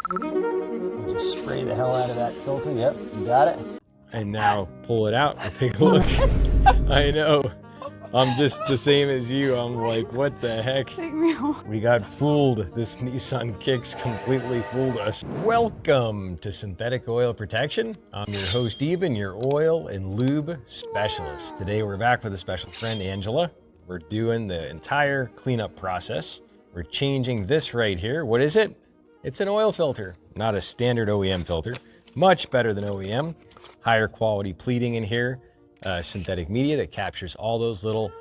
Just spray the hell out of that filter. Yep, you got it. And now pull it out and take a look. I know. I'm just the same as you. I'm like, what the heck? Take me home. We got fooled. This Nissan Kicks completely fooled us. Welcome to Synthetic Oil Protection. I'm your host, Eben, your oil and lube specialist. Today we're back with a special friend, Angela. We're doing the entire cleanup process. We're changing this right here. What is it? It's an oil filter, not a standard OEM filter. Much better than OEM. Higher quality pleating in here. Synthetic media that captures all those little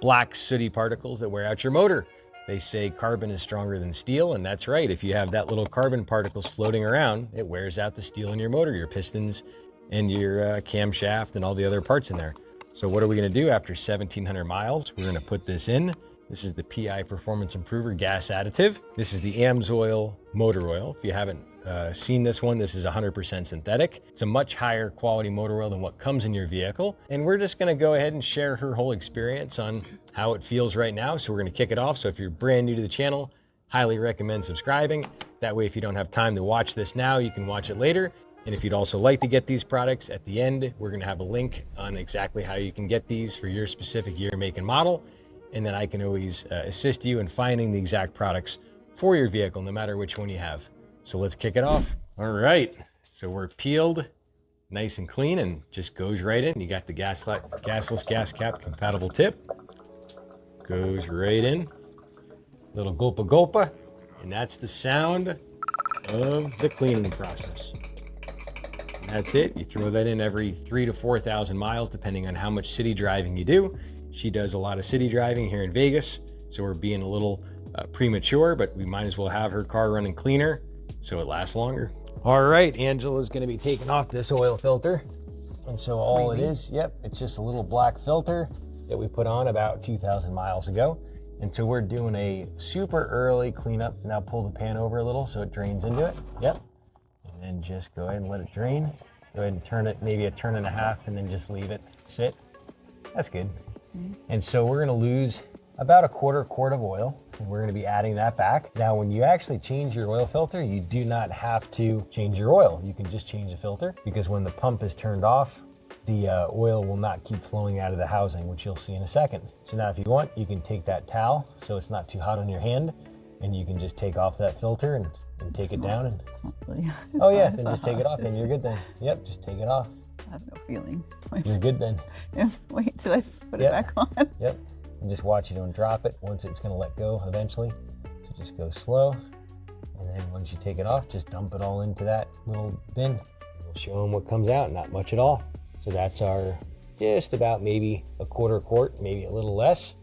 black sooty particles that wear out your motor. They say carbon is stronger than steel, and that's right. If you have that little carbon particles floating around, it wears out the steel in your motor, your pistons and your camshaft and all the other parts in there. So what are we going to do after 1,700 miles? We're going to put this in. This is the PI Performance Improver gas additive. This is the AMSOIL motor oil. If you haven't seen this one, this is 100% synthetic. It's a much higher quality motor oil than what comes in your vehicle. And we're just gonna go ahead and share her whole experience on how it feels right now. So we're gonna kick it off. So if you're brand new to the channel, highly recommend subscribing. That way, if you don't have time to watch this now, you can watch it later. And if you'd also like to get these products, at the end, we're gonna have a link on exactly how you can get these for your specific year, make, and model. And then I can always assist you in finding the exact products for your vehicle, no matter which one you have. So let's kick it off. All right, so we're peeled, nice and clean, and just goes right in. You got the gasless gas cap compatible tip. Goes right in. Little gulpa gulpa, and that's the sound of the cleaning process. And that's it. You throw that in every 3,000 to 4,000 miles, depending on how much city driving you do. She does a lot of city driving here in Vegas, so we're being a little premature, but we might as well have her car running cleaner so it lasts longer. All right, Angela's gonna be taking off this oil filter. And so all it is, yep, it's just a little black filter that we put on about 2,000 miles ago. And so we're doing a super early cleanup. Now pull the pan over a little so it drains into it. Yep. And then just go ahead and let it drain. Go ahead and turn it maybe a turn and a half and then just leave it sit. That's good. And so we're gonna lose about a quarter quart of oil, and we're gonna be adding that back. Now, when you actually change your oil filter, you do not have to change your oil. You can just change the filter, because when the pump is turned off, the oil will not keep flowing out of the housing, which you'll see in a second. So now if you want, you can take that towel, so it's not too hot on your hand, and you can just take off that filter and take it down. And it's not really, oh yeah, then just take it off, and you're good then. Yep, just take it off. I have no feeling. You're good then. Yeah, wait till I put it back on. Yep. And just watch you don't drop it. Once it's gonna let go eventually. So just go slow. And then once you take it off, just dump it all into that little bin. We'll show them what comes out, not much at all. So that's our, just about maybe a quarter quart, maybe a little less.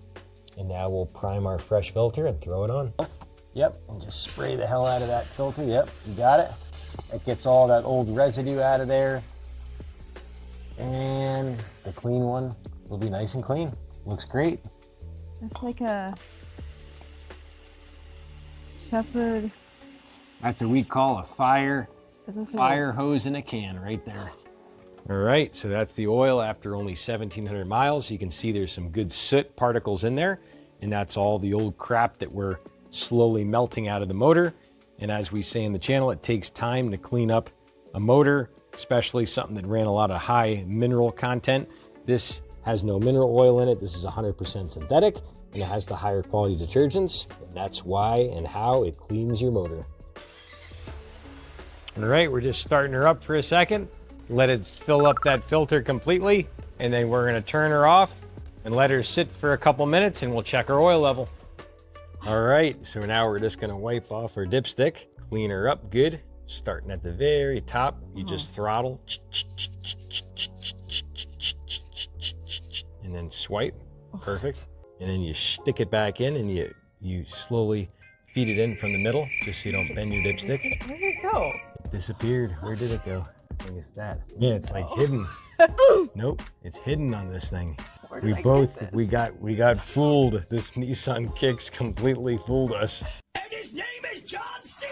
And now we'll prime our fresh filter and throw it on. Yep, and just spray the hell out of that filter. Yep, you got it. That gets all that old residue out of there. And the clean one will be nice and clean. Looks great. It's like a shepherd. That's what we call a fire hose in a can right there. All right, so that's the oil after only 1,700 miles. You can see there's some good soot particles in there, and that's all the old crap that we're slowly melting out of the motor. And as we say in the channel, it takes time to clean up a motor, especially something that ran a lot of high mineral content. This has no mineral oil in it. This is 100% synthetic, and it has the higher quality detergents. And that's why and how it cleans your motor. All right, we're just starting her up for a second. Let it fill up that filter completely, and then we're gonna turn her off and let her sit for a couple minutes, and we'll check her oil level. All right, so now we're just gonna wipe off her dipstick, clean her up good. Starting at the very top, you just throttle, and then swipe, perfect. And then you stick it back in, and you slowly feed it in from the middle, just so you don't bend your dipstick. Where did it go? It disappeared. Where did it go? I think it's that. Yeah, it's like hidden. Nope, it's hidden on this thing. We got fooled. This Nissan Kicks completely fooled us. And his name is John C.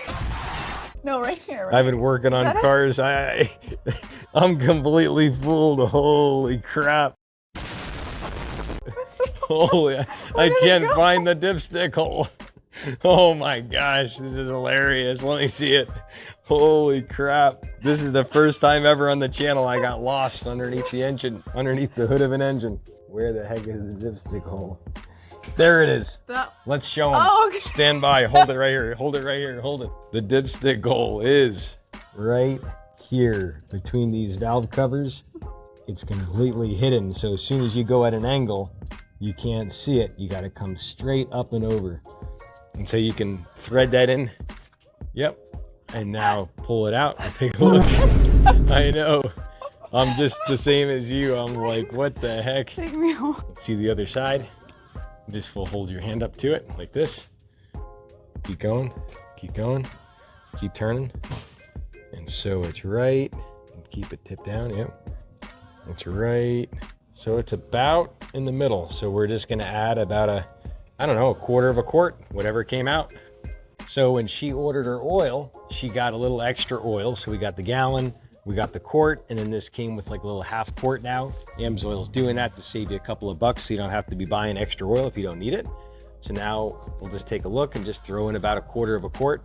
No, right here. Right? I've been working on cars. I'm completely fooled. Holy crap. Holy, I can't find the dipstick hole. Oh my gosh, this is hilarious. Let me see it. Holy crap. This is the first time ever on the channel I got lost underneath the engine, underneath the hood of an engine. Where the heck is the dipstick hole? There it is. Let's show them. Oh, okay. Stand by. Hold it right here. Hold it right here. Hold it. The dipstick hole is right here between these valve covers. It's completely hidden. So as soon as you go at an angle, you can't see it. You got to come straight up and over. And so you can thread that in. Yep. And now pull it out and take a look. I know. I'm just the same as you. I'm like, what the heck? Take me home. See the other side? Just hold your hand up to it like this. Keep going, keep going, keep turning. And so it's right. And keep it tipped down. Yep. It's right. So it's about in the middle. So we're just going to add about a quarter of a quart, whatever came out. So when she ordered her oil, she got a little extra oil. So we got the gallon, we got the quart, and then this came with like a little half quart now. AMSOIL's doing that to save you a couple of bucks so you don't have to be buying extra oil if you don't need it. So now we'll just take a look and just throw in about a quarter of a quart.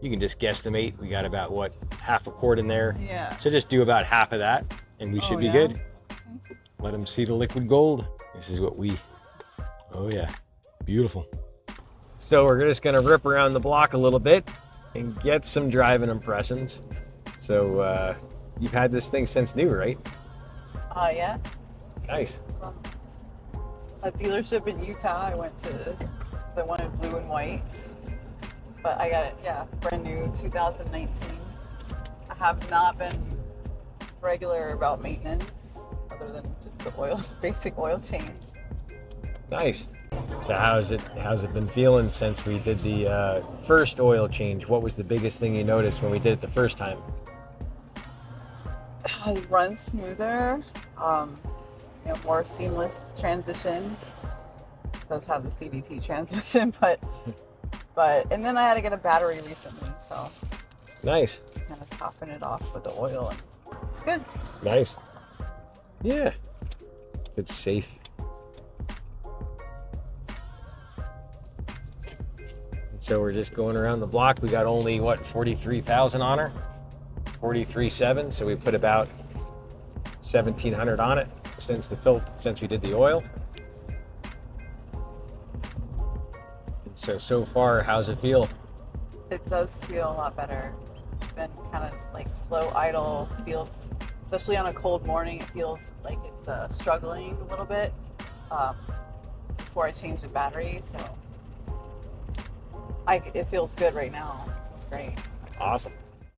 You can just guesstimate. We got about, what, half a quart in there. Yeah. So just do about half of that and we should be good. Let them see the liquid gold. This is what we, oh yeah, beautiful. So we're just gonna rip around the block a little bit and get some driving impressions. So you've had this thing since new, right? Yeah. Nice. From a dealership in Utah. I went to the one in blue and white. But I got it, yeah, brand new 2019. I have not been regular about maintenance other than just the oil, basic oil change. Nice. So how's it been feeling since we did the first oil change? What was the biggest thing you noticed when we did it the first time? It runs smoother, more seamless transition. It does have the CVT transmission, but and then I had to get a battery recently, so nice. Just kind of topping it off with the oil, and it's good. Nice. Yeah, it's safe. So we're just going around the block. We got only, what, 43,000 on her? 43.7, so we put about 1,700 on it since we did the oil. And so far, how's it feel? It does feel a lot better. It's been kind of like slow idle. Feels, especially on a cold morning, it feels like it's struggling a little bit before I change the battery. So it feels good right now. It's great. Awesome.